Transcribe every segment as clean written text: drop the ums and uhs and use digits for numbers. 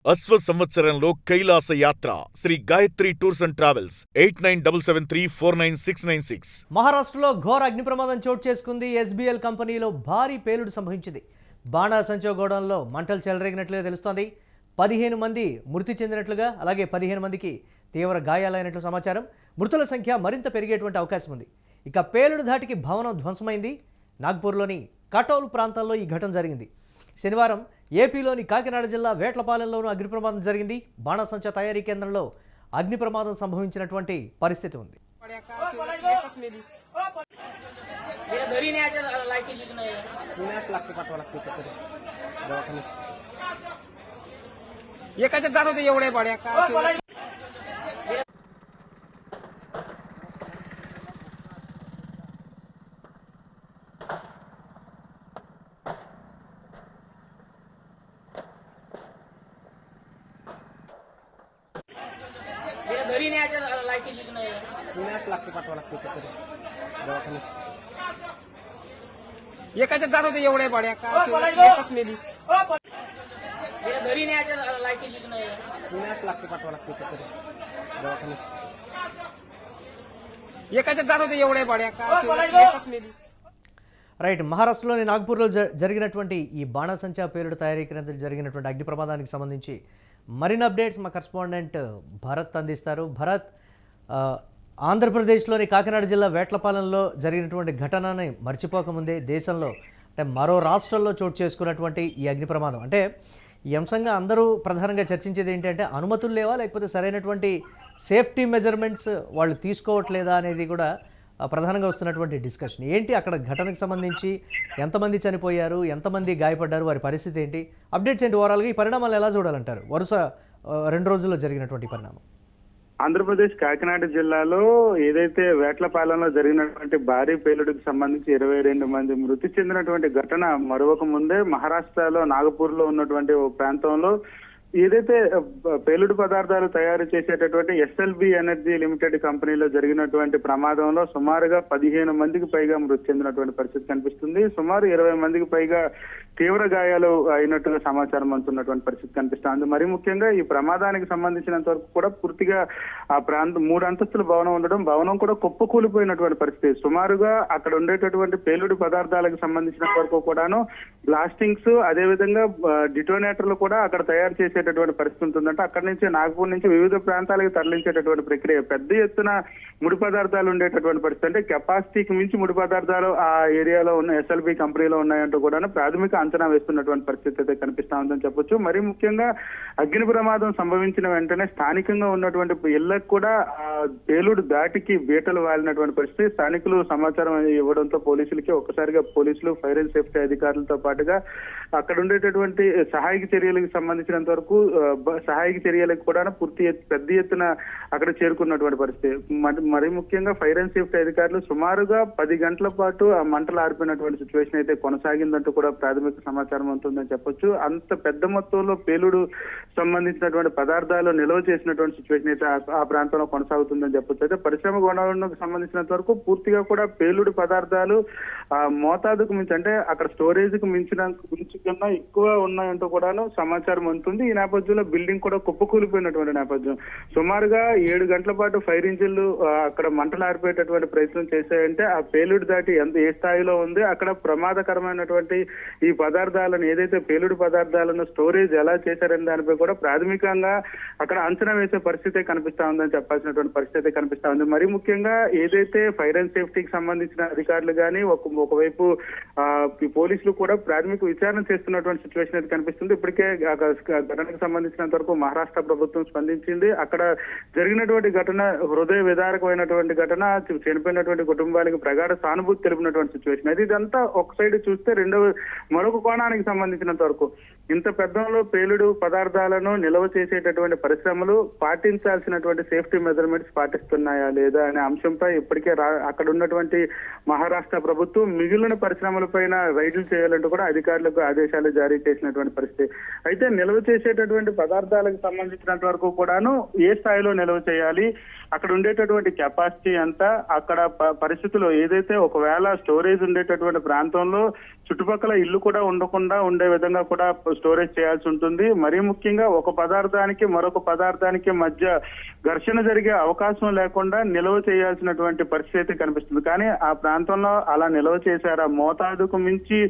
అశ్వ సంవత్సరంలో కైలాస యాత్ర Sri Gayatri tours and travels 8977349696. మహారాష్ట్రలో ఘోర అగ్ని ప్రమాదం చోటు చేసుకుంది. ఎస్బీఎల్ కంపెనీలో భారీ పేలుడు సంభవించింది. బాణాసంచో గోడౌన్లో మంటలు చెలరేగినట్లుగా తెలుస్తోంది. 15 మంది మృతి చెందినట్లుగా, అలాగే 15 మందికి తీవ్ర గాయాలైనట్లు సమాచారం. మృతుల సంఖ్య మరింత పెరిగేటువంటి అవకాశం ఉంది. ఇక పేలుడు ధాటికి భవనం ధ్వంసమైంది. నాగ్పూర్లోని కటౌల్ ప్రాంతాల్లో ఈ ఘటన జరిగింది. శనివారం ఏపీలోని కాకినాడ జిల్లా వేట్లపాలెంలోనూ అగ్ని ప్రమాదం జరిగింది. బాణాసంచా తయారీ కేంద్రంలో అగ్ని ప్రమాదం సంభవించినటువంటి పరిస్థితి ఉంది. రైట్, మహారాష్ట్రలోని నాగ్పూర్లో జరిగినటువంటి ఈ బాణాసంచా పేలుడు తయారీ కేంద్రంలో జరిగినటువంటి అగ్ని ప్రమాదానికి సంబంధించి మరిన్ని అప్డేట్స్ మా కరెస్పాండెంట్ భరత్ అందిస్తారు. భరత్, ఆంధ్రప్రదేశ్లోని కాకినాడ జిల్లా వేట్లపాలెంలో జరిగినటువంటి ఘటనని మర్చిపోకముందే దేశంలో అంటే మరో రాష్ట్రంలో చోటు చేసుకున్నటువంటి ఈ అగ్ని ప్రమాదం, అంటే ఈ అంశంగా అందరూ ప్రధానంగా చర్చించేది ఏంటంటే అనుమతులు లేవా, లేకపోతే సరైనటువంటి సేఫ్టీ మెజర్మెంట్స్ వాళ్ళు తీసుకోవట్లేదా అనేది కూడా ప్రధానంగా వస్తున్నటువంటి డిస్కషన్. ఏంటి అక్కడ ఘటనకు సంబంధించి ఎంతమంది చనిపోయారు, ఎంతమంది గాయపడ్డారు, వారి పరిస్థితి ఏంటి, అప్డేట్స్ ఏంటి, ఓవరాల్గా ఈ పరిణామాలు ఎలా చూడాలంటారు? వరుస 2 రోజుల్లో జరిగినటువంటి పరిణామం. ఆంధ్రప్రదేశ్ కాకినాడ జిల్లాలో ఏదైతే వేట్లపాలెంలో జరిగినటువంటి భారీ పేలుడుకు సంబంధించి 22 మంది మృతి చెందినటువంటి ఘటన మరొక ముందే మహారాష్ట్రలో నాగపూర్లో ఉన్నటువంటి ఓ ప్రాంతంలో ఏదైతే పేలుడు పదార్థాలు తయారు చేసేటటువంటి ఎస్ఎల్బి ఎనర్జీ లిమిటెడ్ కంపెనీలో జరిగినటువంటి ప్రమాదంలో సుమారుగా 15 మందికి పైగా మృతి చెందినటువంటి పరిస్థితి కనిపిస్తుంది. సుమారు 20 మందికి పైగా తీవ్ర గాయాలు అయినట్టుగా సమాచారం అందుతున్నటువంటి పరిస్థితి కనిపిస్తుంది. మరి ముఖ్యంగా ఈ ప్రమాదానికి సంబంధించినంత వరకు కూడా పూర్తిగా ఆ ప్రాంతం 3 అంతస్తుల భవనం ఉండడం, భవనం కూడా కుప్పకూలిపోయినటువంటి పరిస్థితి. సుమారుగా అక్కడ ఉండేటటువంటి పేలుడు పదార్థాలకు సంబంధించినంత వరకు కూడాను బ్లాస్టింగ్స్, అదేవిధంగా డిటోనేటర్లు కూడా అక్కడ తయారు చేసేటటువంటి పరిస్థితి ఉంటుందంటే అక్కడి నుంచి నాగపూర్ నుంచి వివిధ ప్రాంతాలకు తరలించేటటువంటి ప్రక్రియ. పెద్ద ఎత్తున ముడి పదార్థాలు ఉండేటటువంటి పరిస్థితి, అంటే కెపాసిటీకి మించి ముడి పదార్థాలు ఆ ఏరియాలో ఉన్న ఎస్ఎల్బి కంపెనీలో ఉన్నాయంటూ కూడా ప్రాథమిక అంచనా వేస్తున్నటువంటి పరిస్థితి అయితే కనిపిస్తా ఉందని చెప్పొచ్చు. మరి ముఖ్యంగా అగ్ని ప్రమాదం సంభవించిన వెంటనే స్థానికంగా ఉన్నటువంటి ఇళ్లకు కూడా పేలుడు దాటికి బీటలు వాలినటువంటి పరిస్థితి. స్థానికులు సమాచారం ఇవ్వడంతో ఒక్కసారిగా పోలీసులు, ఫైర్ అండ్ సేఫ్టీ అధికారులతో పాటుగా అక్కడ ఉండేటటువంటి సహాయక చర్యలకు సంబంధించినంత వరకు సహాయక చర్యలకు కూడా పెద్ద ఎత్తున అక్కడ చేరుకున్నటువంటి పరిస్థితి. మరి ముఖ్యంగా ఫైర్ అండ్ సేఫ్టీ అధికారులు సుమారుగా 10 గంటల పాటు ఆ మంటలు ఆర్పినటువంటి సిచ్యువేషన్ అయితే కొనసాగిందంటూ కూడా ప్రాథమిక సమాచారం ఉంటుందని చెప్పొచ్చు. అంత పెద్ద మొత్తంలో పేలుడు సంబంధించినటువంటి పదార్థాలు నిల్వ చేసినటువంటి సిచ్యువేషన్ అయితే ఆ ప్రాంతంలో కొనసాగుతుందని చెప్పొచ్చు. అయితే పరిశ్రమ గోడౌన్లకు సంబంధించినంత వరకు పూర్తిగా కూడా పేలుడు పదార్థాలు మోతాదుకు మించి, అంటే అక్కడ స్టోరేజ్ కు మించి కన్నా ఎక్కువ ఉన్నాయంటూ కూడాను సమాచారం ఉంటుంది. ఈ నేపథ్యంలో బిల్డింగ్ కూడా కుప్పకూలిపోయినటువంటి నేపథ్యం. సుమారుగా 7 గంటల పాటు ఫైర్ ఇంజిన్లు అక్కడ మంటలు ఆరిపోయేటటువంటి ప్రయత్నం చేశాయంటే ఆ పేలుడు దాటి ఏ స్థాయిలో ఉంది, అక్కడ ప్రమాదకరమైనటువంటి ఈ పదార్థాలను, ఏదైతే పేలుడు పదార్థాలను స్టోరేజ్ ఎలా చేశారనే దానిపై కూడా ప్రాథమికంగా అక్కడ అంచనా వేసే పరిస్థితి కనిపిస్తా ఉందని చెప్పాల్సినటువంటి పరిస్థితి కనిపిస్తా ఉంది. మరి ముఖ్యంగా ఏదైతే ఫైర్ అండ్ సేఫ్టీకి సంబంధించిన అధికారులు కానీ ఒకవైపు పోలీసులు కూడా ప్రాథమిక విచారణ చేస్తున్నటువంటి సిచ్యువేషన్ అయితే కనిపిస్తుంది. ఇప్పటికే ఘటనకు సంబంధించినంత వరకు మహారాష్ట్ర ప్రభుత్వం స్పందించింది. అక్కడ జరిగినటువంటి ఘటన హృదయ విదారకమైనటువంటి ఘటన, చనిపోయినటువంటి కుటుంబాలకు ప్రగాఢ సానుభూతి తెలిపినటువంటి సిచ్యువేషన్. అయితే ఇదంతా ఒక సైడ్ చూస్తే మరొక కోణానికి సంబంధించినంత వరకు ఇంత పెద్దంలో పేలుడు పదార్థాలను నిల్వ చేసేటటువంటి పరిశ్రమలు పాటించాల్సినటువంటి సేఫ్టీ మెజర్మెంట్స్ పాటిస్తున్నాయా లేదా అనే అంశంపై ఇప్పటికే అక్కడ ఉన్నటువంటి మహారాష్ట్ర ప్రభుత్వం మిగిలిన పరిశ్రమలపైన రైడ్లు చేయాలంటూ కూడా అధికారులకు ఆదేశాలు జారీ చేసినటువంటి పరిస్థితి. అయితే నిల్వ చేసేటటువంటి పదార్థాలకు సంబంధించినంత వరకు కూడాను ఏ స్థాయిలో నిల్వ చేయాలి, అక్కడ ఉండేటటువంటి కెపాసిటీ అంతా, అక్కడ పరిస్థితులు ఏదైతే ఒకవేళ స్టోరేజ్ ఉండేటటువంటి ప్రాంతంలో చుట్టుపక్కల ఇల్లు కూడా ఉండకుండా ఉండే విధంగా కూడా స్టోరేజ్ చేయాల్సి ఉంటుంది. మరీ ముఖ్యంగా ఒక పదార్థానికి మరొక పదార్థానికి మధ్య ఘర్షణ జరిగే అవకాశం లేకుండా నిల్వ చేయాల్సినటువంటి పరిస్థితి కనిపిస్తుంది. కానీ ఆ ప్రాంతంలో అలా నిల్వ చేశారా, మోతాదుకు మించి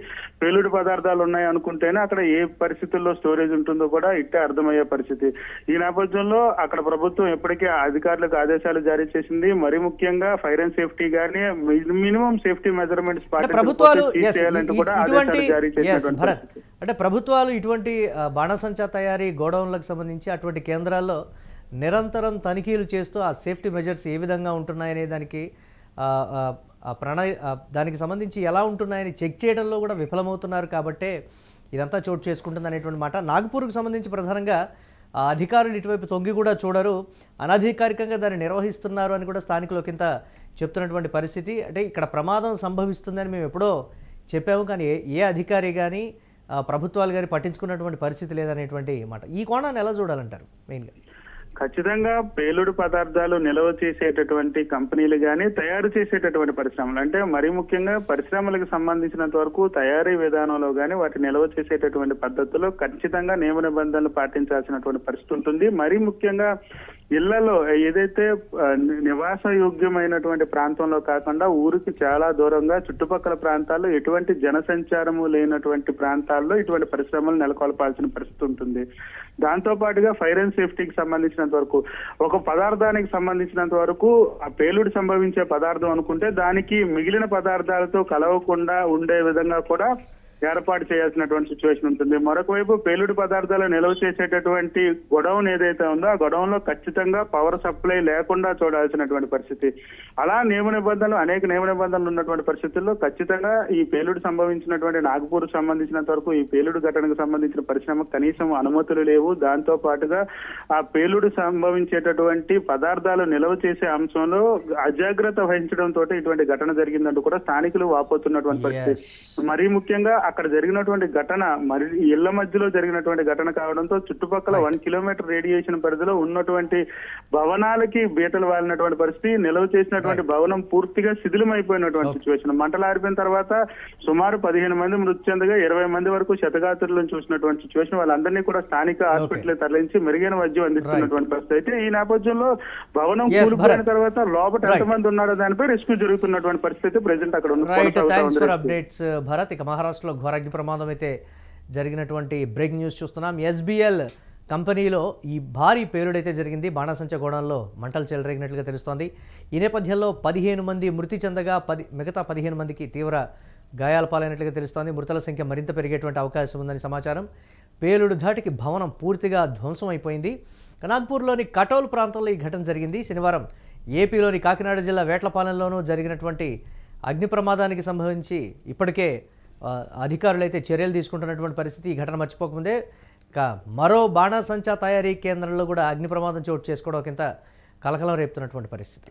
పేలుడు పదార్థాలు ఉన్నాయి అనుకుంటేనే అక్కడ ఏ పరిస్థితుల్లో స్టోరేజ్ ఉంటుందో కూడా ఇట్టే అర్థమయ్యే పరిస్థితి. ఈ నేపథ్యంలో అక్కడ ప్రభుత్వం ఇప్పటికే అధికారులకు ఆదేశాలు జారీ చేసింది. మరీ ముఖ్యంగా ఫైర్ అండ్ సేఫ్టీ గానీ మినిమం సేఫ్టీ మెజర్మెంట్స్ ప్రభుత్వాలు భరత్ అంటే ప్రభుత్వాలు ఇటువంటి బాణసంచా తయారీ గోడౌన్లకు సంబంధించి అటువంటి కేంద్రాల్లో నిరంతరం తనిఖీలు చేస్తూ ఆ సేఫ్టీ మెజర్స్ ఏ విధంగా ఉంటున్నాయనే దానికి దానికి సంబంధించి ఎలా ఉంటున్నాయని చెక్ చేయడంలో కూడా విఫలమవుతున్నారు. కాబట్టే ఇదంతా చోటు చేసుకుంటుంది అనేటువంటి మాట. నాగపూర్కు సంబంధించి ప్రధానంగా అధికారులు ఇటువైపు తొంగి కూడా చూడరు, అనధికారికంగా దాన్ని నిర్వహిస్తున్నారు అని కూడా స్థానికులు కింద చెప్తున్నటువంటి పరిస్థితి. అంటే ఇక్కడ ప్రమాదం సంభవిస్తుందని మేము ఎప్పుడో చెప్పాము, కానీ ఏ అధికారి కానీ ప్రభుత్వాలు కానీ పట్టించుకున్నటువంటి పరిస్థితి లేదనేటువంటి మాట. ఈ కోణాన్ని ఎలా చూడాలంటారు? మెయిన్గా ఖచ్చితంగా పేలుడు పదార్థాలు నిల్వ చేసేటటువంటి కంపెనీలు కానీ తయారు చేసేటటువంటి పరిశ్రమలు, అంటే మరీ ముఖ్యంగా పరిశ్రమలకు సంబంధించినంత వరకు తయారీ విధానంలో కానీ వాటి నిల్వ చేసేటటువంటి పద్ధతుల్లో ఖచ్చితంగా నియమ నిబంధనలు పాటించాల్సినటువంటి పరిస్థితి ఉంటుంది. మరీ ముఖ్యంగా ఇళ్లలో ఏదైతే నివాస యోగ్యమైనటువంటి ప్రాంతంలో కాకుండా ఊరికి చాలా దూరంగా చుట్టుపక్కల ప్రాంతాల్లో ఎటువంటి జనసంచారము లేనటువంటి ప్రాంతాల్లో ఇటువంటి పరిశ్రమలు నెలకొల్పాల్సిన పరిస్థితి ఉంటుంది. దాంతో పాటుగా ఫైర్ అండ్ సేఫ్టీకి సంబంధించినంత వరకు ఒక పదార్థానికి సంబంధించినంత వరకు ఆ పేలుడు సంభవించే పదార్థం అనుకుంటే దానికి మిగిలిన పదార్థాలతో కలవకుండా ఉండే విధంగా కూడా ఏర్పాటు చేయాల్సినటువంటి సిచ్యువేషన్ ఉంటుంది. మరొక వైపు పేలుడు పదార్థాలు నిల్వ చేసేటటువంటి గొడౌన్ ఏదైతే ఉందో ఆ గొడౌన్ లో ఖచ్చితంగా పవర్ సప్లై లేకుండా చూడాల్సినటువంటి పరిస్థితి. అలా అనేక నియమ నిబంధనలు ఉన్నటువంటి పరిస్థితుల్లో ఖచ్చితంగా ఈ పేలుడు సంభవించినటువంటి నాగపూర్ సంబంధించినంత వరకు ఈ పేలుడు ఘటనకు సంబంధించిన పరిశ్రమకు కనీసం అనుమతులు లేవు. దాంతో పాటుగా ఆ పేలుడు సంభవించేటటువంటి పదార్థాలు నిల్వ చేసే అంశంలో అజాగ్రత్త వహించడంతో ఇటువంటి ఘటన జరిగిందంటూ కూడా స్థానికులు వాపోతున్నటువంటి పరిస్థితి. మరీ ముఖ్యంగా అక్కడ జరిగినటువంటి ఘటన మరి ఇళ్ల మధ్యలో జరిగినటువంటి ఘటన కావడంతో చుట్టుపక్కల 1 కిలోమీటర్ రేడియేషన్ పరిధిలో ఉన్నటువంటి భవనాలకి బీటలు వాలినటువంటి పరిస్థితి. నిల్వ చేసినటువంటి భవనం పూర్తిగా శిథిలమైపోయినటువంటి సిచ్యువేషన్. మంటలు ఆరిపోయిన తర్వాత సుమారు 15 మంది మృతి చెందగా 20 మంది వరకు శతగాత్రులను చూసినటువంటి సిచ్యువేషన్. వాళ్ళందరినీ కూడా స్థానిక హాస్పిటల్ తరలించి మెరుగైన వైద్యం అందిస్తున్నటువంటి పరిస్థితి. అయితే ఈ నేపథ్యంలో భవనం కూలిపోయిన తర్వాత లోపల ఎంతమంది ఉన్నారో దానిపై రెస్క్యూ జరుగుతున్నటువంటి పరిస్థితి ప్రెజెంట్ అక్కడ అప్డేట్స్. భరత్, ఇక మహారాష్ట్రలో ఘోర అగ్ని ప్రమాదం అయితే జరిగినటువంటి బ్రేకింగ్ న్యూస్ చూస్తున్నాం. ఎస్బిఎల్ కంపెనీలో ఈ భారీ పేలుడైతే జరిగింది. బాణాసంచా గోడౌన్లో మంటలు చెలరేగినట్లుగా తెలుస్తోంది. ఈ నేపథ్యంలో 15 మంది మృతి చెందగా మిగతా 15 మందికి తీవ్ర గాయాల పాలైనట్లుగా తెలుస్తోంది. మృతుల సంఖ్య మరింత పెరిగేటువంటి అవకాశం ఉందని సమాచారం. పేలుడు ధాటికి భవనం పూర్తిగా ధ్వంసం అయిపోయింది. నాగ్పూర్లోని కటౌల్ ప్రాంతంలో ఈ ఘటన జరిగింది. శనివారం ఏపీలోని కాకినాడ జిల్లా వేట్లపాలెంలోనూ జరిగినటువంటి అగ్ని ప్రమాదానికి సంబంధించి ఇప్పటికే అధికారులు అయితే చర్యలు తీసుకుంటున్నటువంటి పరిస్థితి. ఈ ఘటన మర్చిపోకముందే మరో బాణాసంచా తయారీ కేంద్రంలో కూడా అగ్ని ప్రమాదం చోటు చేసుకోవడం కింద కలకలం రేపుతున్నటువంటి పరిస్థితి.